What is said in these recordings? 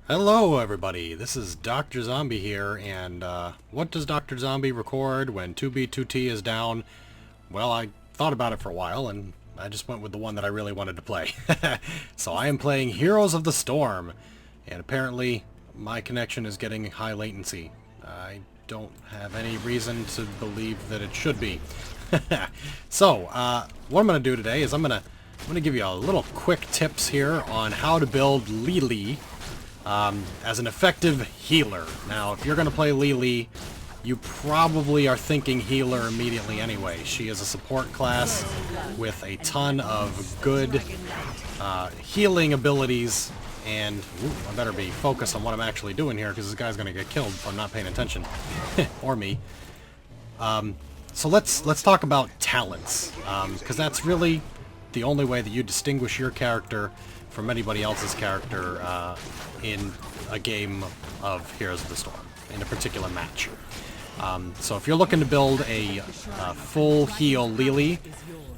Hello everybody, this is Doctrzombie here, and what does Doctrzombie record when 2B2T is down? Well, I thought about it for a while, and I just went with the one that I really wanted to play. So I am playing Heroes of the Storm, and apparently my connection is getting high latency. I don't have any reason to believe that it should be. So, what I'm going to do today is I'm going to give you a little quick tips here on how to build LiLi as an effective healer. Now, if you're going to play LiLi, you probably are thinking healer immediately anyway. She is a support class with a ton of good healing abilities, and I better be focused on what I'm actually doing here, because this guy's going to get killed if I'm not paying attention. Or me. So let's talk about talents, because that's really the only way that you distinguish your character from anybody else's character in a game of Heroes of the Storm, in a particular match. So if you're looking to build a full heal LiLi,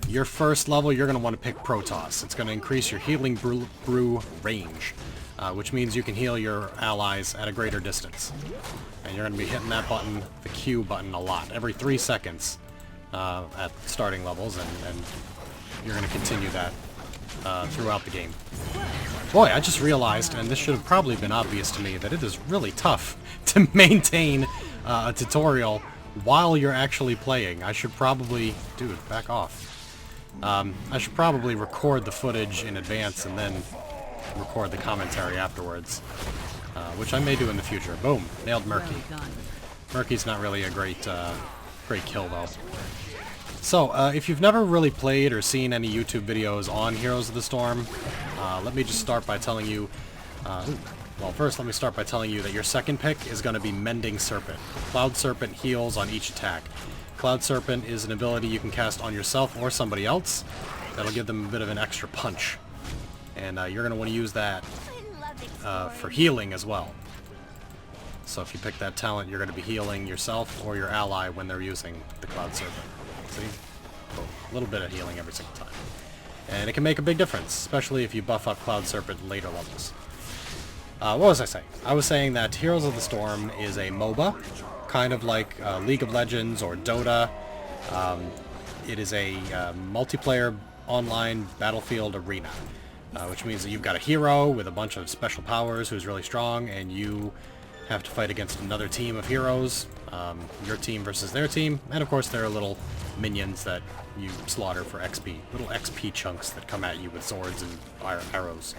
your first level you're going to want to pick Protoss. It's going to increase your healing brew range, which means you can heal your allies at a greater distance. And you're going to be hitting that button, the Q button, a lot, every 3 seconds at starting levels, and you're going to continue that throughout the game. Boy, I just realized, and this should have probably been obvious to me, that it is really tough to maintain a tutorial while you're actually playing. I should probably... Dude, back off. I should probably record the footage in advance and then record the commentary afterwards, which I may do in the future. Boom! Nailed Murky. Murky's not really a great kill, though. So, if you've never really played or seen any YouTube videos on Heroes of the Storm, let me just start by telling you... well, first let me start by telling you that your second pick is going to be Mending Serpent. Cloud Serpent heals on each attack. Cloud Serpent is an ability you can cast on yourself or somebody else. That'll give them a bit of an extra punch. And you're going to want to use that for healing as well. So if you pick that talent, you're going to be healing yourself or your ally when they're using the Cloud Serpent. See? A little bit of healing every single time. And it can make a big difference, especially if you buff up Cloud Serpent in later levels. What was I saying? I was saying that Heroes of the Storm is a MOBA, kind of like League of Legends or Dota. It is a multiplayer online battlefield arena, which means that you've got a hero with a bunch of special powers who's really strong, and you have to fight against another team of heroes, your team versus their team, and of course there are little minions that you slaughter for XP, little XP chunks that come at you with swords and arrows.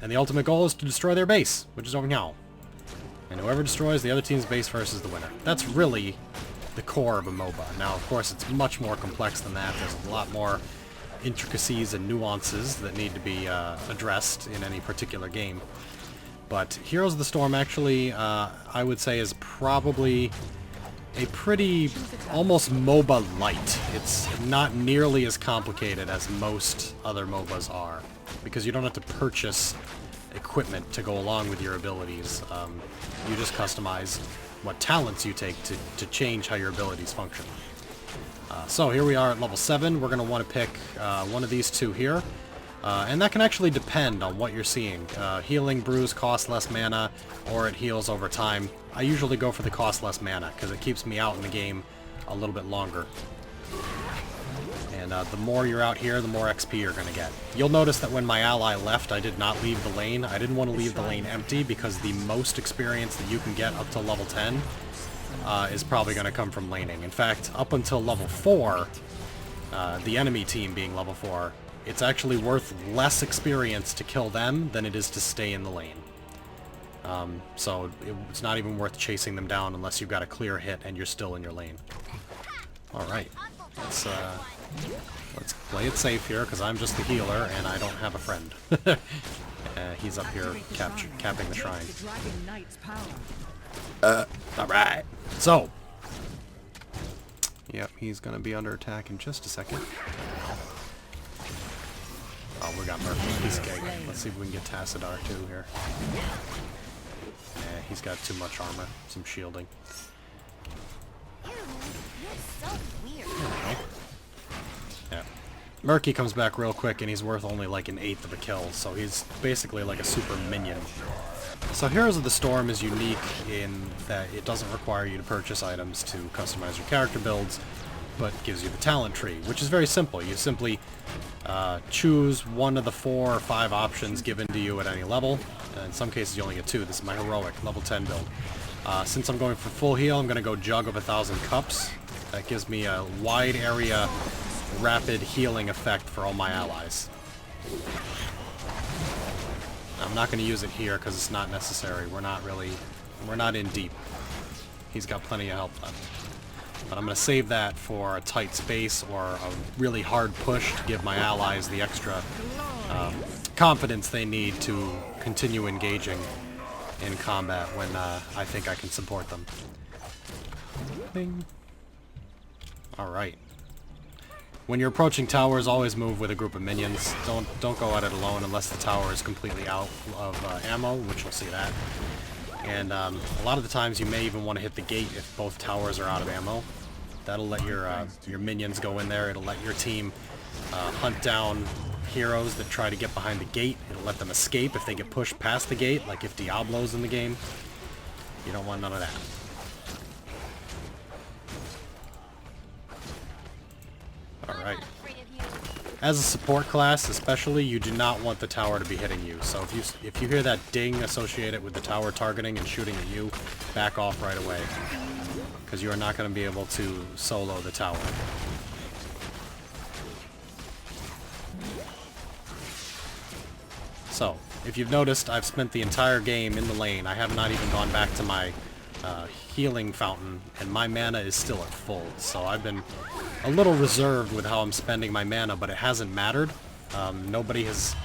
And the ultimate goal is to destroy their base, which is over now. And whoever destroys the other team's base first is the winner. That's really the core of a MOBA. Now, of course, it's much more complex than that. There's a lot more intricacies and nuances that need to be addressed in any particular game. But Heroes of the Storm actually, I would say, is probably a pretty almost MOBA light. It's not nearly as complicated as most other MOBAs are, because you don't have to purchase equipment to go along with your abilities. You just customize what talents you take to change how your abilities function. So here we are at level 7. We're going to want to pick one of these two here. And that can actually depend on what you're seeing. Healing brews cost less mana, or it heals over time. I usually go for the cost less mana, because it keeps me out in the game a little bit longer. And the more you're out here, the more XP you're going to get. You'll notice that when my ally left, I did not leave the lane. I didn't want to leave the lane empty, because the most experience that you can get up to level 10 is probably going to come from laning. In fact, up until level 4, the enemy team being level 4, it's actually worth less experience to kill them than it is to stay in the lane. So it's not even worth chasing them down unless you've got a clear hit and you're still in your lane. Alright, let's play it safe here, because I'm just the healer and I don't have a friend. He's up here capping the shrine. Alright, so... Yep, he's gonna be under attack in just a second. Oh, we got Murphy. He's gay. Let's see if we can get Tassadar too here. Yeah, he's got too much armor. Some shielding. Ew, you're so weird. Yeah. Murky comes back real quick, and he's worth only like an eighth of a kill, so he's basically like a super minion. So Heroes of the Storm is unique in that it doesn't require you to purchase items to customize your character builds, but gives you the talent tree, which is very simple. You simply choose one of the 4 or 5 options given to you at any level. In some cases you only get 2. This is my heroic level 10 build. Since I'm going for full heal, I'm going to go Jug of 1,000 Cups. That gives me a wide area rapid healing effect for all my allies. I'm not going to use it here because it's not necessary. We're not in deep. He's got plenty of health left. But I'm going to save that for a tight space or a really hard push to give my allies the extra confidence they need to continue engaging in combat when I think I can support them. Bing. Alright. When you're approaching towers, always move with a group of minions. Don't go at it alone unless the tower is completely out of ammo, which you'll see that. And a lot of the times you may even want to hit the gate if both towers are out of ammo. That'll let your minions go in there. It'll let your team hunt down heroes that try to get behind the gate. It'll let them escape if they get pushed past the gate, like if Diablo's in the game. You don't want none of that. Alright. As a support class, especially, you do not want the tower to be hitting you. So if you hear that ding associated with the tower targeting and shooting at you, back off right away. Because you are not going to be able to solo the tower. So, if you've noticed, I've spent the entire game in the lane. I have not even gone back to my healing fountain, and my mana is still at full. So I've been a little reserved with how I'm spending my mana, but it hasn't mattered. Nobody has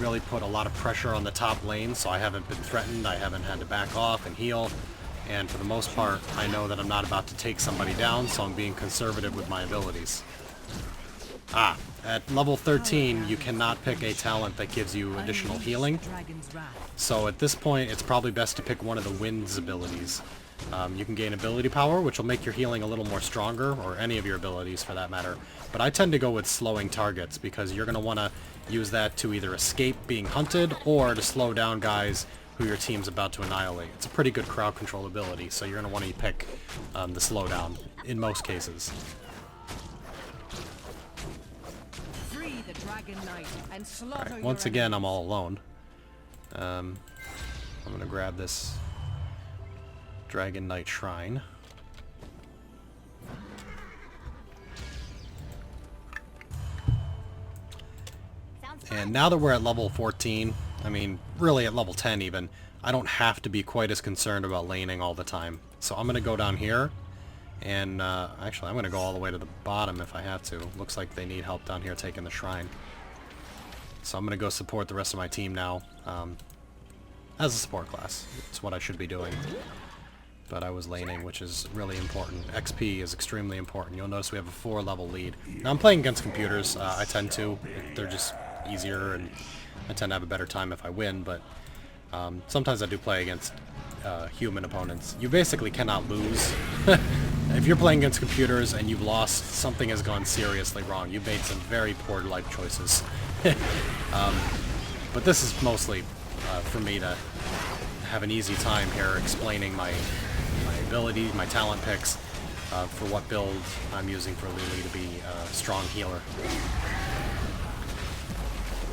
really put a lot of pressure on the top lane, so I haven't been threatened. I haven't had to back off and heal. And for the most part, I know that I'm not about to take somebody down, so I'm being conservative with my abilities. At level 13, you cannot pick a talent that gives you additional healing. So at this point, it's probably best to pick one of the Wind's abilities. You can gain ability power, which will make your healing a little more stronger, or any of your abilities for that matter. But I tend to go with slowing targets, because you're going to want to use that to either escape being hunted, or to slow down guys who your team's about to annihilate. It's a pretty good crowd control ability, so you're going to want to pick the slowdown in most cases. Alright, once again, I'm all alone. I'm going to grab this Dragon Knight Shrine. And now that we're at level 14, I mean, really at level 10 even, I don't have to be quite as concerned about laning all the time. So I'm going to go down here, and actually I'm going to go all the way to the bottom if I have to. Looks like they need help down here taking the shrine. So I'm going to go support the rest of my team now, as a support class. It's what I should be doing. But I was laning, which is really important. XP is extremely important. You'll notice we have a 4-level lead. Now I'm playing against computers. I tend to. They're just easier, and I tend to have a better time if I win, but sometimes I do play against human opponents. You basically cannot lose. If you're playing against computers and you've lost, something has gone seriously wrong. You've made some very poor life choices. But this is mostly for me to have an easy time here explaining my abilities, my talent picks, for what build I'm using for LiLi to be a strong healer.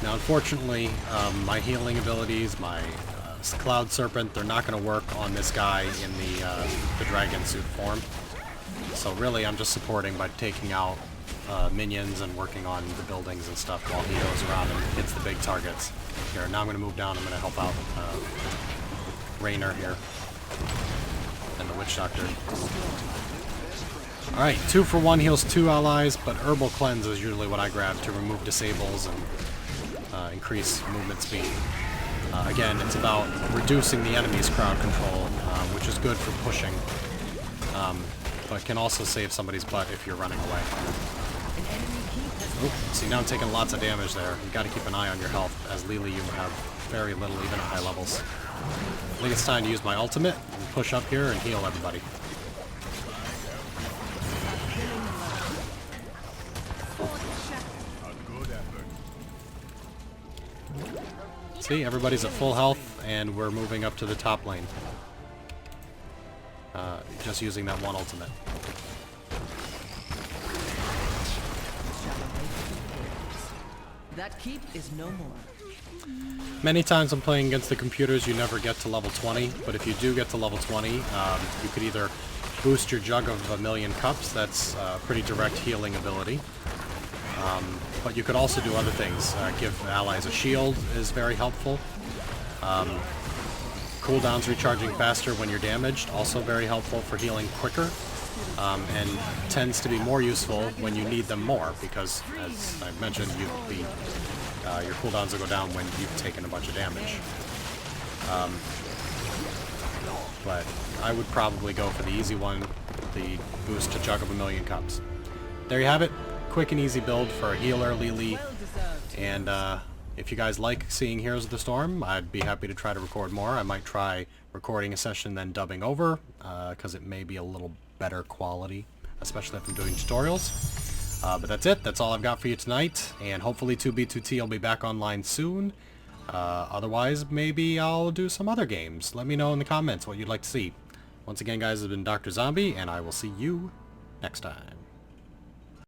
Now unfortunately, my healing abilities, my Cloud Serpent, they're not going to work on this guy in the dragon suit form. So really I'm just supporting by taking out minions and working on the buildings and stuff while he goes around and hits the big targets. Here, now I'm going to move down, I'm going to help out Raynor here, and the Witch Doctor. Alright, 2 for 1 heals 2 allies, but Herbal Cleanse is usually what I grab to remove disables and increase movement speed. Again, it's about reducing the enemy's crowd control, which is good for pushing, but can also save somebody's butt if you're running away. Oop, see, now I'm taking lots of damage there. You got to keep an eye on your health. As LiLi, you have very little, even at high levels. I think it's time to use my ultimate and push up here and heal everybody. See, everybody's at full health, and we're moving up to the top lane. Just using that one ultimate. That keep is no more. Many times I'm playing against the computers, you never get to level 20, but if you do get to level 20, you could either boost your jug of 1,000,000 cups, that's a pretty direct healing ability. But you could also do other things. Give allies a shield is very helpful. Cooldowns recharging faster when you're damaged, also very helpful for healing quicker. And tends to be more useful when you need them more, because, as I mentioned, your cooldowns will go down when you've taken a bunch of damage. But I would probably go for the easy one, the boost to jug of 1,000,000 cups. There you have it. Quick and easy build for Healer LiLi. And if you guys like seeing Heroes of the Storm, I'd be happy to try to record more. I might try recording a session then dubbing over, because it may be a little better quality, especially if I'm doing tutorials. But that's it. That's all I've got for you tonight, and hopefully 2B2T will be back online soon. Otherwise, maybe I'll do some other games. Let me know in the comments what you'd like to see. Once again, guys, this has been Doctrzombie, and I will see you next time.